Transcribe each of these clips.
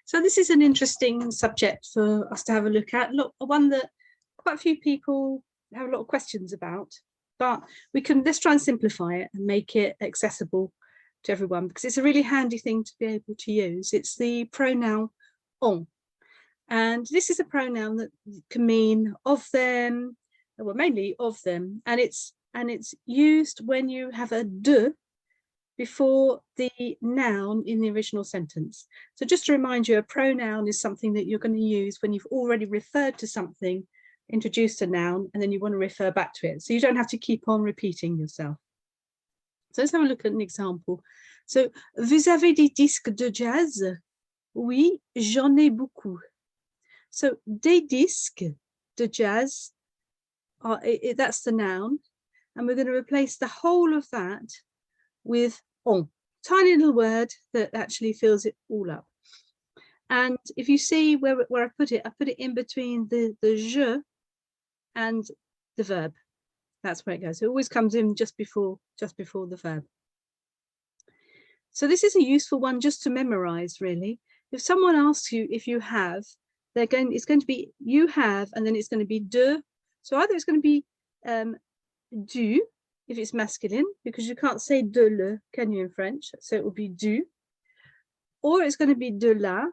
So this is an interesting subject for us to have a look at. Look, one that quite a few people have a lot of questions about, but let's try and simplify it and make it accessible to everyone, because it's a really handy thing to be able to use. It's the pronoun on. And this is a pronoun that can mean of them, well, mainly of them. And it's used when you have a de before the noun in the original sentence. So just to remind you, a pronoun is something that you're going to use when you've already referred to something, introduced a noun, and then you want to refer back to it. So you don't have to keep on repeating yourself. So let's have a look at an example. So, vous avez des disques de jazz? Oui, j'en ai beaucoup. So, des disques de jazz, that's the noun. And we're going to replace the whole of that with on, tiny little word that actually fills it all up. And if you see where I put it in between the je and the verb. That's where it goes. It always comes in just before the verb. So this is a useful one just to memorize, really. If someone asks you if you have, it's going to be you have, and then it's going to be de. So either it's going to be du, if it's masculine, because you can't say de le, can you, in French? So it will be du. Or it's going to be de la,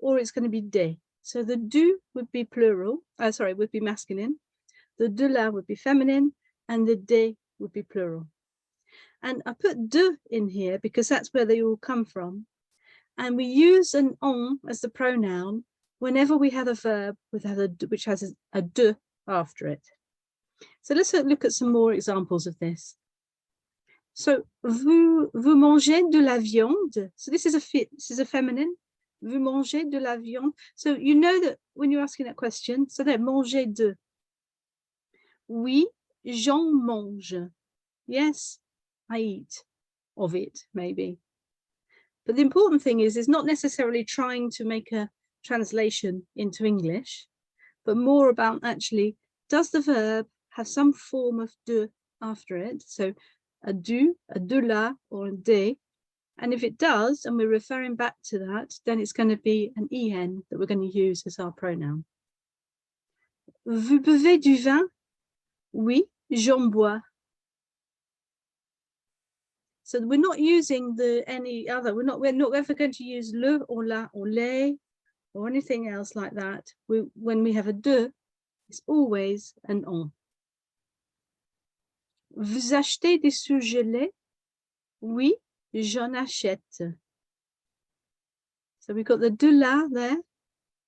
or it's going to be des. So the du would be plural, would be masculine. The de la would be feminine, and the des would be plural. And I put de in here because that's where they all come from. And we use an on as the pronoun whenever we have a verb which has a de after it. So let's look at some more examples of this. So, vous mangez de la viande. So this is a feminine. Vous mangez de la viande. So you know that when you're asking that question, so there, manger de. Oui, j'en mange. Yes, I eat of it, maybe. But the important thing is not necessarily trying to make a translation into English, but more about actually, does the verb have some form of de after it? So a du, a de la, or a de. And if it does, and we're referring back to that, then it's going to be an en that we're going to use as our pronoun. Vous buvez du vin? Oui, j'en bois. So we're not using any other. We're not ever going to use le or la or les or anything else like that. When we have a de, it's always an on. Vous achetez des surgelés? Oui, j'en achète. So we've got the de la there,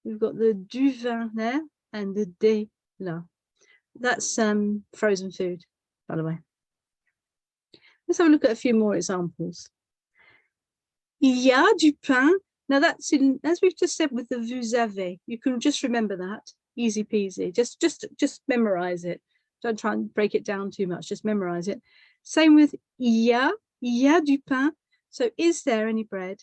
we've got the du vin there, and the de la. That's frozen food, by the way. Let's have a look at a few more examples. Il y a du pain. Now that's as we've just said with the vous avez. You can just remember that, easy peasy. Just memorize it. Don't try and break it down too much. Just memorize it. Same with il y a du pain. So is there any bread?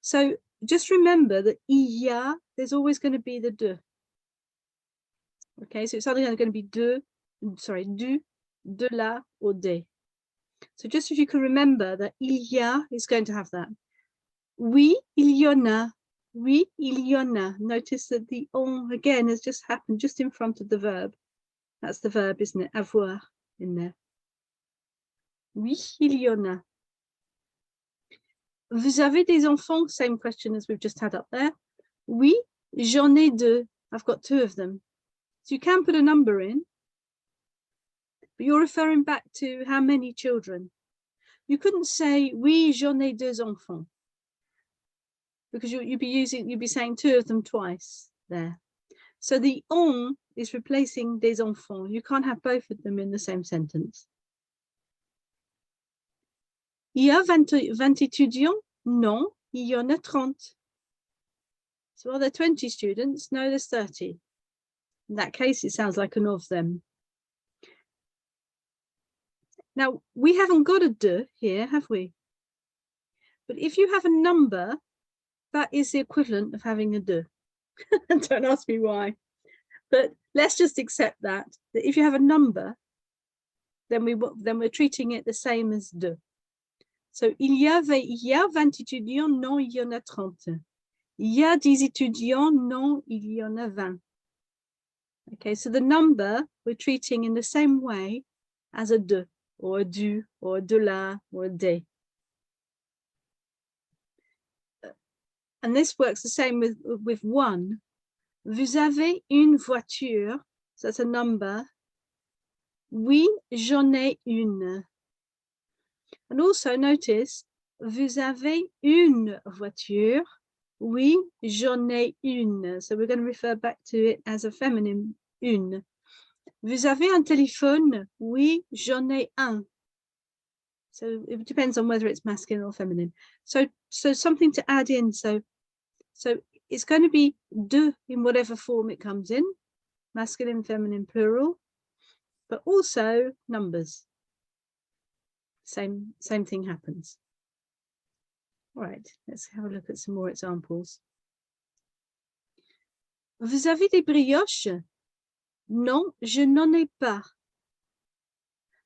So just remember that il y a, there's always going to be the de. Okay, so it's either going to be du, de la, or des. So just if you can remember that il y a is going to have that. Oui, il y en a. Oui, il y en a. Notice that the on again has just happened just in front of the verb. That's the verb, isn't it? Avoir in there. Oui, il y en a. Vous avez des enfants? Same question as we've just had up there. Oui, j'en ai deux. I've got two of them. So you can put a number in, but you're referring back to how many children. You couldn't say, oui, j'en ai deux enfants, because you'd be saying two of them twice there. So the on is replacing des enfants. You can't have both of them in the same sentence. Il y a 20 étudiants? Non, il y en a 30. So are there 20 students? No, there's 30. In that case, it sounds like an of them. Now, we haven't got a de here, have we? But if you have a number, that is the equivalent of having a de. Don't ask me why. But let's just accept that if you have a number, then we're treating it the same as de. So, il y a 20 étudiants, non, il y en a 30. Il y a des étudiants? Non, il y en a 20. Okay, so the number we're treating in the same way as a de, or a du, or a de la, or a des. And this works the same with one. Vous avez une voiture? So that's a number. Oui, j'en ai une. And also notice, vous avez une voiture? Oui, j'en ai une. So we're going to refer back to it as a feminine, une. Vous avez un téléphone? Oui, j'en ai un. So it depends on whether it's masculine or feminine. So something to add in. So it's going to be de in whatever form it comes in, masculine, feminine, plural, but also numbers. Same thing happens. All right, let's have a look at some more examples. Vous avez des brioches? Non, je n'en ai pas.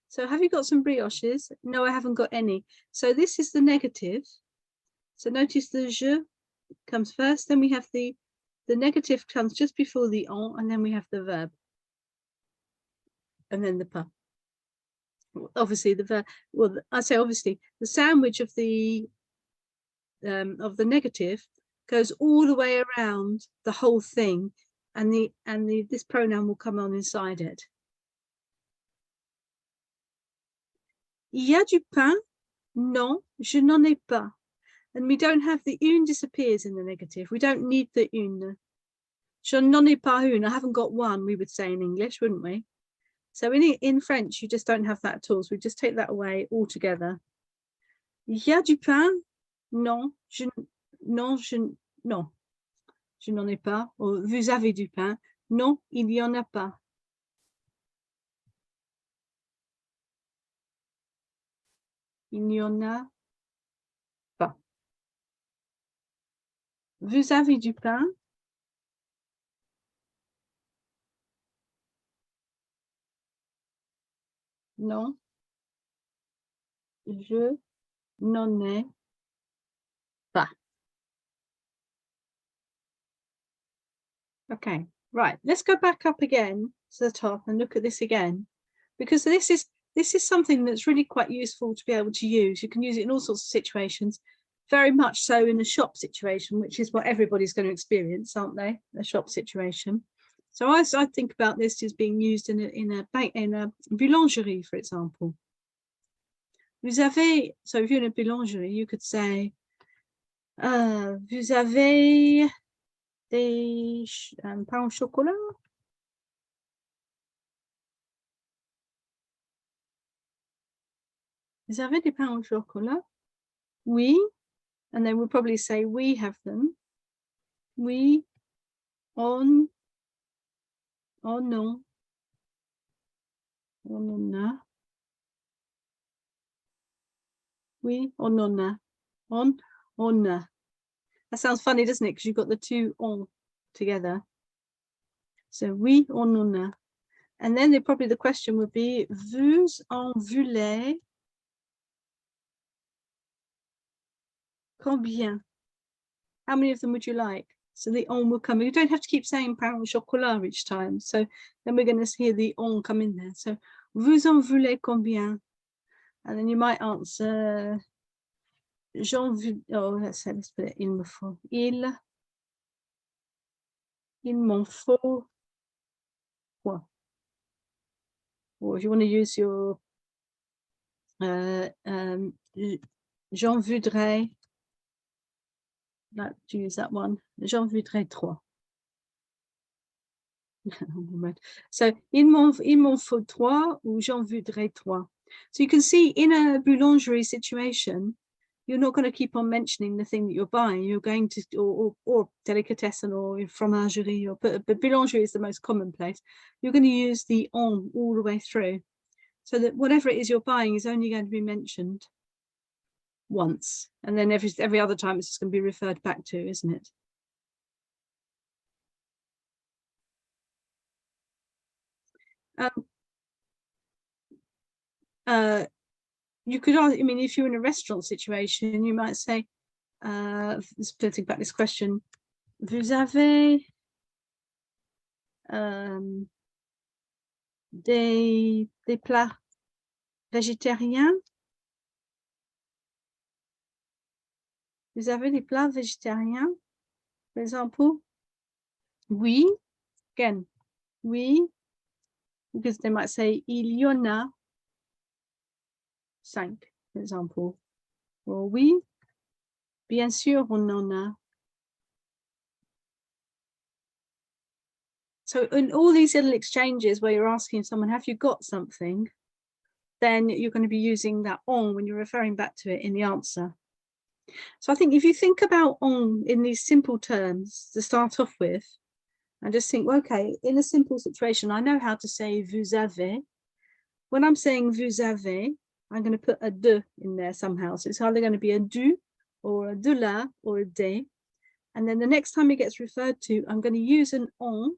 So have you got some brioches? No, I haven't got any. So this is the negative. So notice the je comes first, then we have the negative comes just before the en, and then we have the verb. And then the pas. Obviously the verb, well, I say obviously, the sandwich of the negative goes all the way around the whole thing, and this pronoun will come on inside it. Il y a du pain? Non, je n'en ai pas. And we don't have the une disappears in the negative. We don't need the une. Je n'en ai pas une. I haven't got one, we would say in English, wouldn't we? So in French, you just don't have that at all. So we just take that away altogether. Il y a du pain? Non, je n'en ai pas. Or, vous avez du pain? Non, il n'y en a pas. Il n'y en a pas. Vous avez du pain? Non, je n'en ai pas. Okay, right. Let's go back up again to the top and look at this again, because this is something that's really quite useful to be able to use. You can use it in all sorts of situations, very much so in a shop situation, which is what everybody's going to experience, aren't they? A shop situation. So I think about this as being used in a boulangerie, for example. Vous avez, so if you're in a boulangerie, you could say, vous avez des pains au chocolat? Vous avez des pains au chocolat? Oui. And then we'll probably say we have them. Oui. On non. On en a. Oui, on en a. On a. That sounds funny, doesn't it? Because you've got the two on together. So oui, on en a. And then the question would be, vous en voulez combien? How many of them would you like? So the on will come. You don't have to keep saying pain au chocolat each time. So then we're going to hear the on come in there. So vous en voulez combien? And then you might answer, j'en veux, oh, let's put it, il me faut. Il m'en faut quoi? Or if you want to use your, j'en voudrais, like to use that one, j'en voudrais 3. So il m'en faut 3 or j'en voudrais 3. So you can see in a boulangerie situation, you're not going to keep on mentioning the thing that you're buying. You're going to, or delicatessen or fromagerie, but boulangerie is the most commonplace. You're going to use the on all the way through, so that whatever it is you're buying is only going to be mentioned once, and then every other time it's just going to be referred back to, isn't it? You could, I mean, if you're in a restaurant situation, you might say, let's think about this question. Vous avez des plats végétariens? Vous avez des plats végétariens, par exemple? Oui, again, oui, because they might say il y en a 5, for example. Or oui, bien sûr, on en a. So in all these little exchanges where you're asking someone, have you got something? Then you're going to be using that on when you're referring back to it in the answer. So I think if you think about on in these simple terms to start off with, and just think, well, okay, in a simple situation, I know how to say vous avez. When I'm saying vous avez, I'm going to put a de in there somehow. So it's either going to be a du or a de la or a de. And then the next time it gets referred to, I'm going to use an on,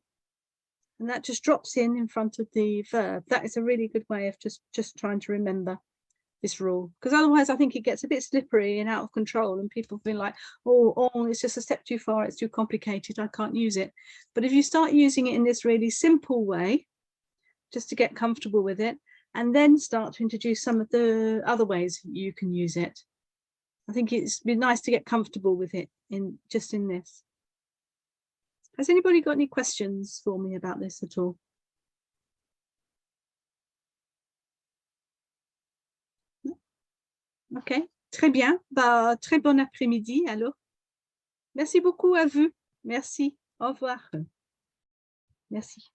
and that just drops in front of the verb. That is a really good way of just trying to remember this rule, because otherwise I think it gets a bit slippery and out of control and people feel like, oh, it's just a step too far, it's too complicated, I can't use it. But if you start using it in this really simple way, just to get comfortable with it, and then start to introduce some of the other ways you can use it, I think it's been nice to get comfortable with it in this. Has anybody got any questions for me about this at all? Ok, très bien. Bah, très bon après-midi alors. Merci beaucoup à vous. Merci. Au revoir. Merci.